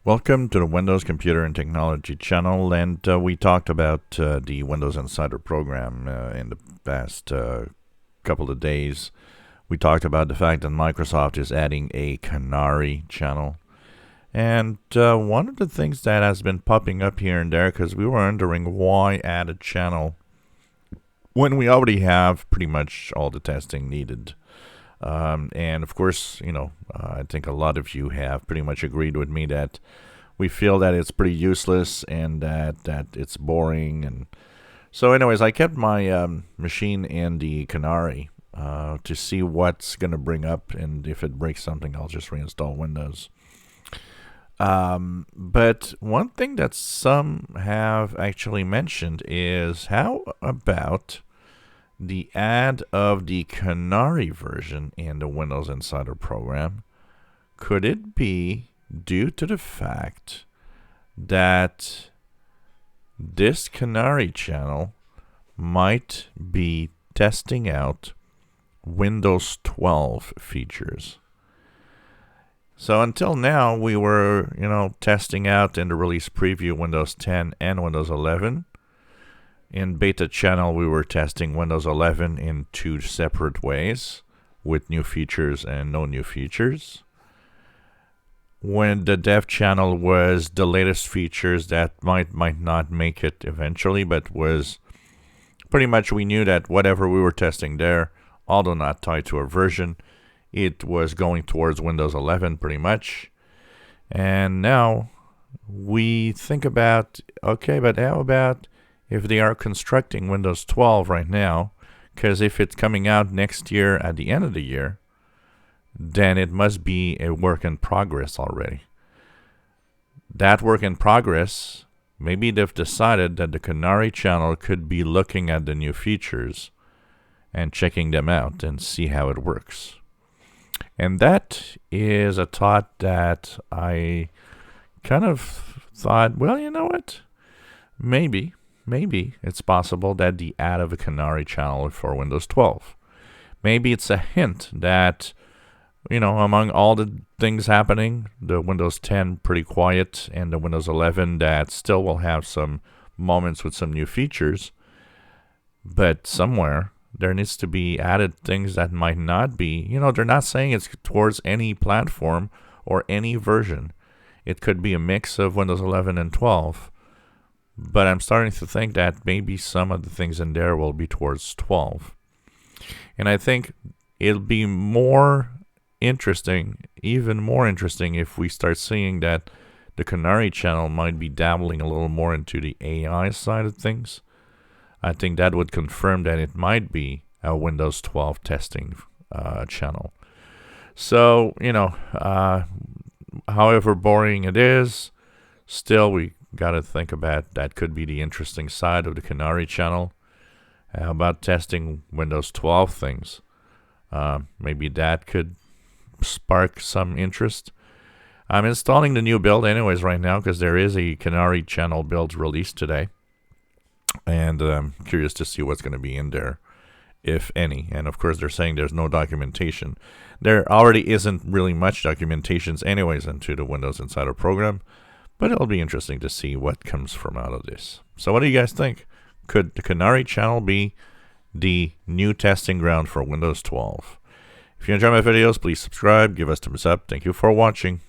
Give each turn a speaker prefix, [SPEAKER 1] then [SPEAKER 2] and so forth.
[SPEAKER 1] Welcome to the Windows Computer and Technology channel, and we talked about the Windows Insider program in the past couple of days. We talked about the fact that Microsoft is adding a Canary channel, and one of the things that has been popping up here and there, because we were wondering why add a channel when we already have pretty much all the testing needed. And of course, I think a lot of you have pretty much agreed with me that we feel that it's pretty useless and that it's boring. And so anyways, I kept my machine in the Canary to see what's going to bring up, and if it breaks something, I'll just reinstall Windows. But one thing that some have actually mentioned is, how about the add of the Canary version in the Windows Insider program? Could it be due to the fact that this Canary channel might be testing out Windows 12 features? So until now, we were, testing out in the release preview Windows 10 and Windows 11. In beta channel, we were testing Windows 11 in two separate ways, with new features and no new features. When the dev channel was the latest features that might not make it eventually, but was pretty much, we knew that whatever we were testing there, although not tied to a version, it was going towards Windows 11 pretty much. And now we think about, okay, but how about if they are constructing Windows 12 right now? Because if it's coming out next year at the end of the year, then it must be a work in progress already. That work in progress, maybe they've decided that the Canary channel could be looking at the new features and checking them out and see how it works. And that is a thought that I kind of thought, well, you know what? Maybe it's possible that the add of a Canary channel for Windows 12. Maybe it's a hint that, among all the things happening, the Windows 10 pretty quiet, and the Windows 11 that still will have some moments with some new features, but somewhere there needs to be added things that might not be. They're not saying it's towards any platform or any version. It could be a mix of Windows 11 and 12. But I'm starting to think that maybe some of the things in there will be towards 12. And I think it'll be more interesting, even more interesting, if we start seeing that the Canary channel might be dabbling a little more into the AI side of things. I think that would confirm that it might be a Windows 12 testing channel. So, however boring it is, still we got to think about that could be the interesting side of the Canary channel. How about testing Windows 12 things? Maybe that could spark some interest. I'm installing the new build anyways right now, because there is a Canary channel build released today. And I'm curious to see what's going to be in there, if any. And of course, they're saying there's no documentation. There already isn't really much documentations anyways into the Windows Insider program. But it'll be interesting to see what comes from out of this. So what do you guys think? Could the Canary channel be the new testing ground for Windows 12? If you enjoy my videos, please subscribe, give us a thumbs up. Thank you for watching.